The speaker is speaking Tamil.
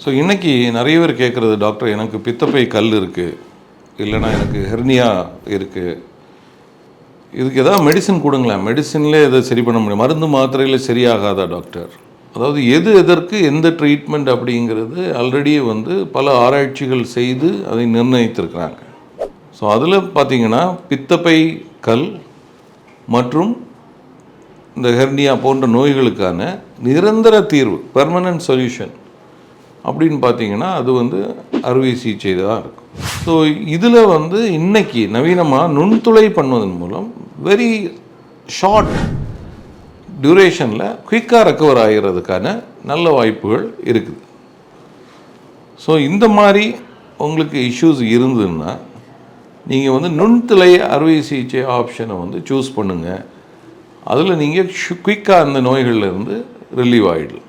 ஸோ இன்றைக்கி நிறைய பேர் கேட்குறது, டாக்டர் எனக்கு பித்தப்பை கல் இருக்குது, இல்லைனா எனக்கு ஹெர்னியா இருக்குது, இதுக்கு எதாவது மெடிசன் கொடுங்களேன், மெடிசன்லேயே எதை சரி பண்ண முடியும், மருந்து மாத்திரையில் சரியாகாதா டாக்டர்? அதாவது எதற்கு எந்த ட்ரீட்மெண்ட் அப்படிங்கிறது ஆல்ரெடி பல ஆராய்ச்சிகள் செய்து அதை நிர்ணயித்திருக்கிறாங்க. ஸோ அதில் பார்த்திங்கன்னா பித்தப்பை கல் மற்றும் இந்த ஹெர்னியா போன்ற நோய்களுக்கான நிரந்தர தீர்வு, பெர்மனன்ட் சொல்யூஷன் அப்படின்னு பார்த்தீங்கன்னா அது அறுவை சிகிச்சை தான் இருக்கும். ஸோ இதில் இன்னைக்கு நவீனமாக நுண்துளை பண்ணுவதன் மூலம் வெரி ஷார்ட் டியூரேஷனில் குயிக்காக ரெக்கவர் ஆகிறதுக்கான நல்ல வாய்ப்புகள் இருக்குது. ஸோ இந்த மாதிரி உங்களுக்கு இஷ்யூஸ் இருந்ததுன்னா நீங்கள் நுண்துளை அறுவை சிகிச்சை ஆப்ஷனை சூஸ் பண்ணுங்கள். அதில் நீங்கள் குயிக்காக அந்த நோய்கள்லேருந்து ரிலீவ் ஆகிடலாம்.